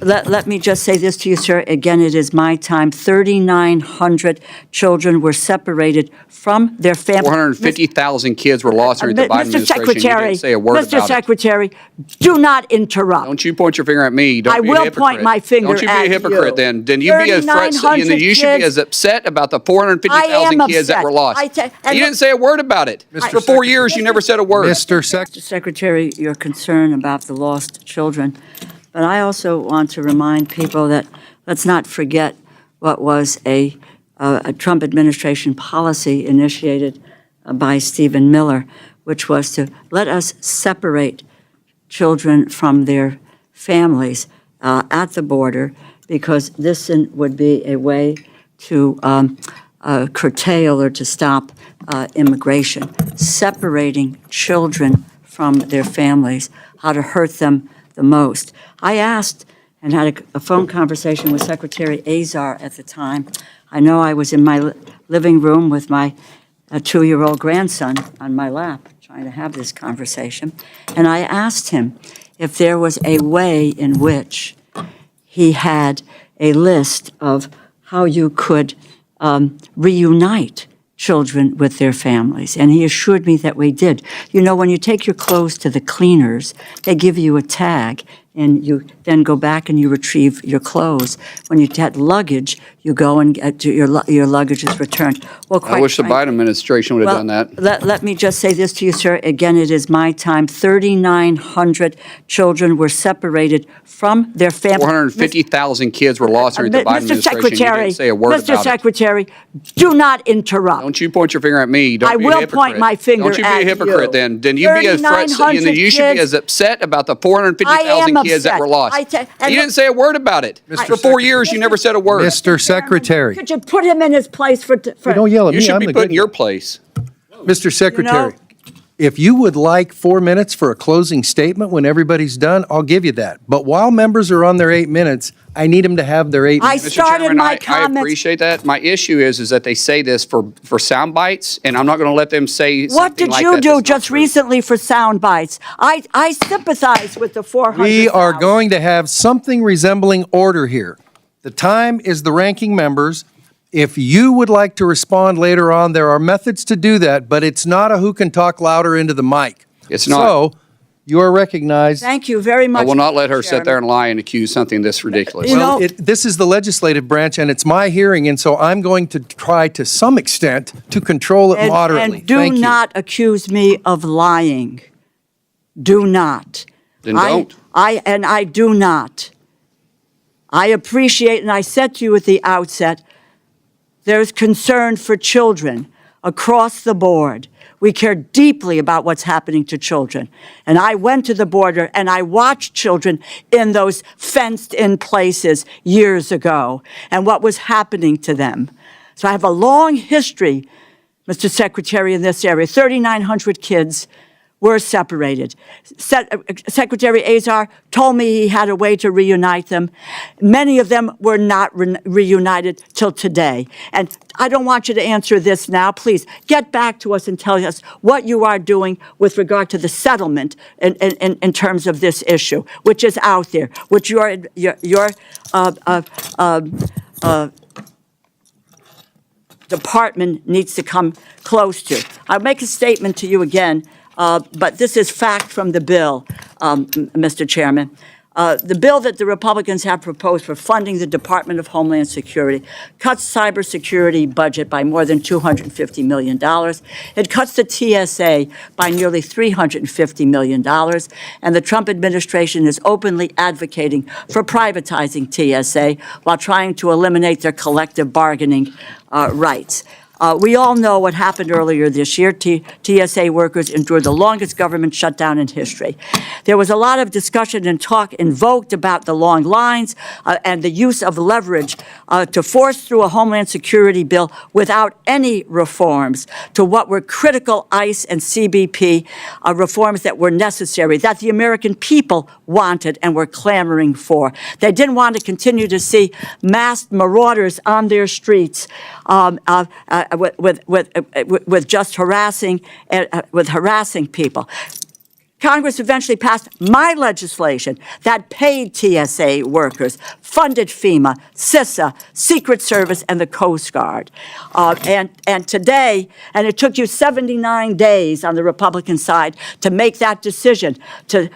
Let me just say this to you, sir. Again, it is my time. 3,900 children were separated from their families. 450,000 kids were lost during the Biden administration. You didn't say a word about it. Mr. Secretary, do not interrupt. Don't you point your finger at me. Don't be a hypocrite. I will point my finger at you. Don't you be a hypocrite then. Then you be you should be as upset about the 450,000 kids that were lost. You didn't say a word about it. For 4 years, you never said a word. Mr. Secretary, your concern about the lost children. But I also want to remind people that let's not forget what was a Trump administration policy initiated by Stephen Miller, which was to let us separate children from their families at the border, because this would be a way to curtail or to stop immigration, separating children from their families, how to hurt them the most. I asked and had a phone conversation with Secretary Azar at the time. I know I was in my living room with my 2-year-old grandson on my lap trying to have this conversation, and I asked him if there was a way in which he had a list of how you could reunite children with their families, and he assured me that we did. You know, when you take your clothes to the cleaners, they give you a tag, and you then go back and you retrieve your clothes. When you had luggage, you go and get your luggage is returned. Well, quite I wish the frankly, Biden administration would have done that. Let me just say this to you, sir. Again, it is my time. 3,900 children were separated from their families. 450,000 kids were lost during the Biden administration. You didn't say a word about it. Mr. Secretary, do not interrupt. Don't you point your finger at me. Don't be a hypocrite. I will point my finger at you. Don't you be a hypocrite then. Then you should be as upset about the 450,000 kids that were lost. You didn't say a word about it. For 4 years, you never said a word. Mr. Secretary. Could you put him in his place for don't yell at me. You should be put in your place. Mr. Secretary, if you would like 4 minutes for a closing statement when everybody's done, I'll give you that. But while members are on their 8 minutes, I need them to have their 8 minutes. I started my comments. I appreciate that. My issue is that they say this for sound bites, and I'm not going to let them say something What did like you that. do just recently for sound bites? I sympathize with the 400,000. We are going to have something resembling order here. The time is the ranking members. If you would like to respond later on, there are methods to do that, but it's not a who can talk louder into the mic. It's not. So, you are recognized. Thank you very much. I will not let her sit there and lie and accuse something this ridiculous. Well, this is the legislative branch, and it's my hearing, and so I'm going to try to some extent to control it moderately. And do not accuse me of lying. Do not. Then don't. I do not. I appreciate, and I said to you at the outset, there's concern for children across the board. We care deeply about what's happening to children. And I went to the border and I watched children in those fenced-in places years ago and what was happening to them. So I have a long history, Mr. Secretary, in this area. 3,900 kids were separated. Secretary Azar told me he had a way to reunite them. Many of them were not reunited till today. And I don't want you to answer this now. Please get back to us and tell us what you are doing with regard to the settlement in terms of this issue, which is out there, which your department needs to come close to. I'll make a statement to you again. But this is fact from the bill, Mr. Chairman. The bill that the Republicans have proposed for funding the Department of Homeland Security cuts cybersecurity budget by more than $250 million. It cuts the TSA by nearly $350 million. And the Trump administration is openly advocating for privatizing TSA while trying to eliminate their collective bargaining rights. We all know what happened earlier this year. TSA workers endured the longest government shutdown in history. There was a lot of discussion and talk invoked about the long lines and the use of leverage to force through a Homeland Security bill without any reforms to what were critical ICE and CBP reforms that were necessary, that the American people wanted and were clamoring for. They didn't want to continue to see masked marauders on their streets with just harassing people. Congress eventually passed my legislation that paid TSA workers, funded FEMA, CISA, Secret Service, and the Coast Guard. And today, and it took you 79 days on the Republican side to make that decision to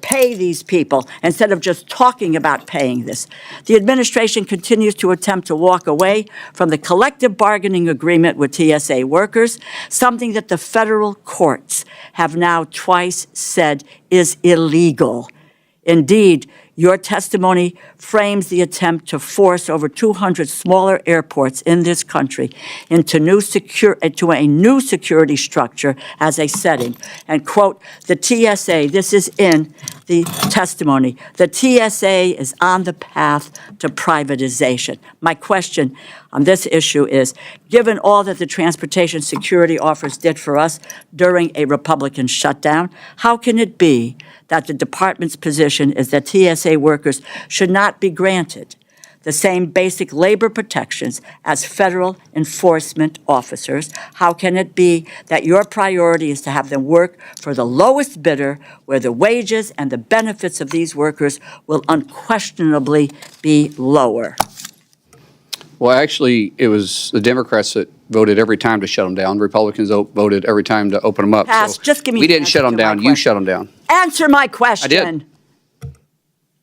pay these people instead of just talking about paying this. The administration continues to attempt to walk away from the collective bargaining agreement with TSA workers, something that the federal courts have now twice said is illegal. Indeed, your testimony frames the attempt to force over 200 smaller airports in this country into a new security structure as a setting. And quote, the TSA, this is in the testimony, the TSA is on the path to privatization. My question on this issue is, given all that the transportation security offers did for us during a Republican shutdown, how can it be that the department's position is that TSA workers should not be granted the same basic labor protections as federal enforcement officers? How can it be that your priority is to have them work for the lowest bidder, where the wages and the benefits of these workers will unquestionably be lower? Well, actually, it was the Democrats that voted every time to shut them down. Republicans voted every time to open them up. Pass. So just give me we the didn't answer shut them to my down. You question. shut them down. Answer my question. I did.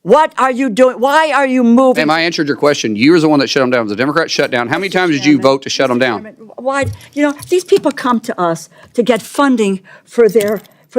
What are you doing? Why are you moving? Ma'am, I answered your question. You were the one that shut them down. The Democrats shut down. How many times did you vote to shut them down? Why? You know, these people come to us to get funding for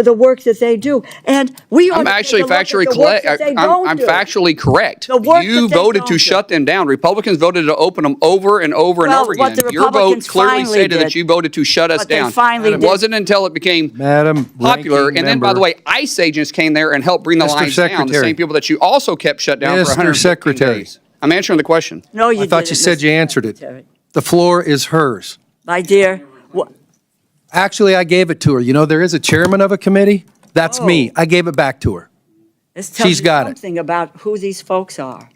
the work that they do, and we. I'm actually factually correct. I'm factually correct. You voted to shut them down. Republicans voted to open them over and over and over again. Your vote clearly stated that you voted to shut us down. It wasn't until it became popular, and then, by the way, ICE agents came there and helped bring the lines down. The same people that you also kept shut down for 115 days. I'm answering the question. No, you didn't. I thought you said you answered it. The floor is hers. My dear. Actually, I gave it to her. You know, there is a chairman of a committee. That's me. I gave it back to her. She's got it. Something about who these folks are.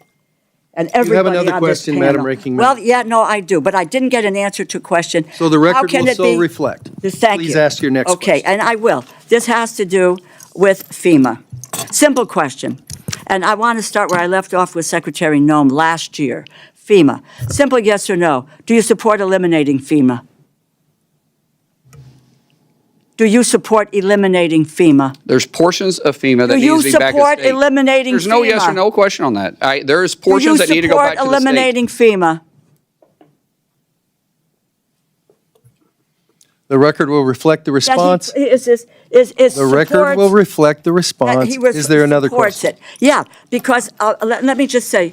And everybody You have another on question, this Madam panel. Ranking Member? Well, yeah, no, I do, but I didn't get an answer to a question. So the record How can will it so be- reflect. Thank you. Please ask your next Okay, question. and I will. This has to do with FEMA. Simple question. And I want to start where I left off with Secretary Noem last year. FEMA. Simple yes or no. Do you support eliminating FEMA? Do you support eliminating FEMA? There's portions of FEMA that Do need you to be back to support state. eliminating There's no FEMA? yes or no question on that. There's portions that need to go back to the Do you support state. eliminating FEMA? The record will reflect the response. The record will reflect the response. Is there another question? It. Yeah, because let me just say,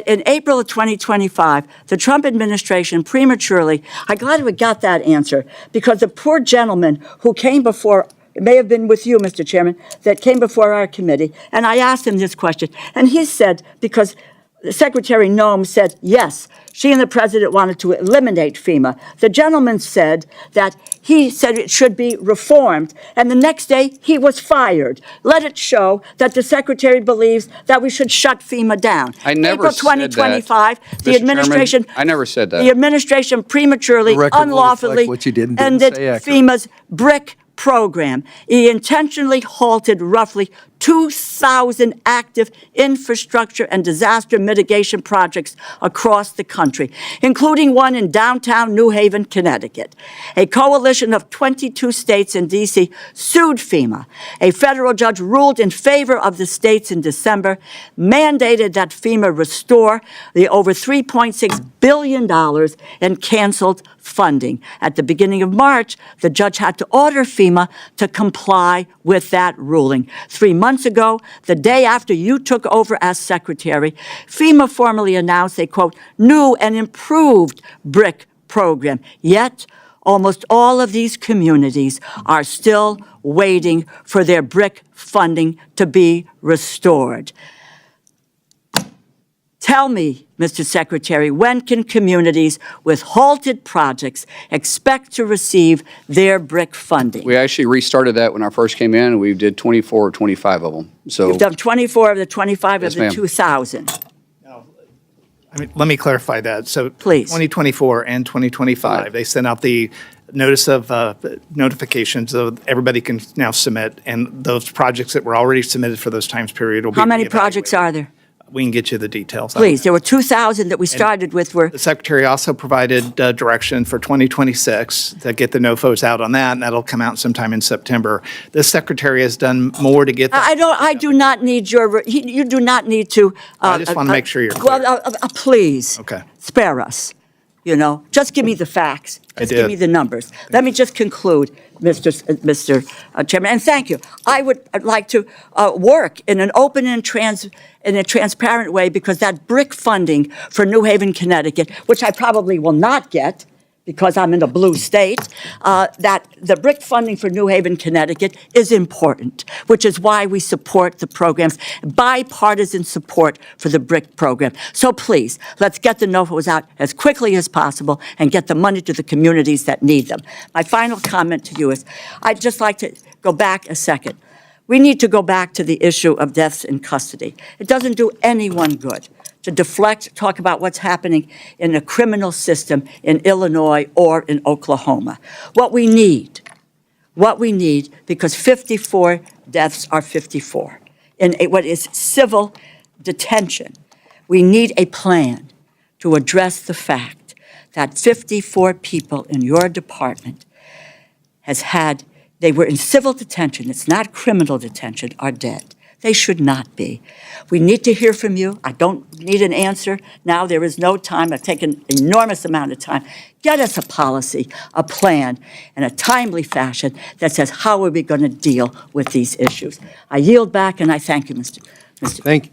in April of 2025, the Trump administration prematurely, I'm glad we got that answer, because the poor gentleman who came before, it may have been with you, Mr. Chairman, that came before our committee, and I asked him this question, and he said, because Secretary Noem said, yes, she and the president wanted to eliminate FEMA. The gentleman said that he said it should be reformed, and the next day he was fired. Let it show that the secretary believes that we should shut FEMA down. I never April said that. 2025, the Mr. administration. Chairman, I never said that. The administration prematurely, The record will unlawfully reflect what you did and didn't ended say accurately. FEMA's BRIC program. He intentionally halted roughly 2,000 active infrastructure and disaster mitigation projects across the country, including one in downtown New Haven, Connecticut. A coalition of 22 states and D.C. sued FEMA. A federal judge ruled in favor of the states in December, mandated that FEMA restore the over $3.6 billion in canceled funding. At the beginning of March, the judge had to order FEMA to comply with that ruling. 3 months ago, the day after you took over as secretary, FEMA formally announced a, quote, new and improved BRIC program. Yet, almost all of these communities are still waiting for their BRIC funding to be restored. Tell me, Mr. Secretary, when can communities with halted projects expect to receive their BRIC funding? We actually restarted that when I first came in, and we did 24 or 25 of them. So You've done 24 of the 25 Yes, of the ma'am. 2,000. I mean, let me clarify that. So Please. 2024 and 2025, they sent out the notice of notification so everybody can now submit, and those projects that were already submitted for those times period will be How many projects are there? We can get you the details. Please, there were 2,000 that we started with were, The Secretary also provided direction for 2026 to get the NOFOs out on that, and that'll come out sometime in September. The Secretary has done more to get that. I do not need you do not need to. I just want to make sure you're clear. Well, please. Okay. Spare us, just give me the facts. Just give did. me the numbers. Let me just conclude, Mr. Chairman, and thank you. I would like to work in an open and transparent way, because that BRIC funding for New Haven, Connecticut, which I probably will not get because I'm in a blue state, that the BRIC funding for New Haven, Connecticut is important, which is why we support the programs, bipartisan support for the BRIC program. So please, let's get the NOFOs out as quickly as possible and get the money to the communities that need them. My final comment to you is, I'd just like to go back a second. We need to go back to the issue of deaths in custody. It doesn't do anyone good to deflect, talk about what's happening in the criminal system in Illinois or in Oklahoma. What we need, because 54 deaths are 54, in what is civil detention, we need a plan to address the fact that 54 people in your department they were in civil detention, it's not criminal detention, are dead. They should not be. We need to hear from you. I don't need an answer now. There is no time. I've taken an enormous amount of time. Get us a policy, a plan, in a timely fashion that says, how are we going to deal with these issues? I yield back, and I thank you, Mr. Thank you.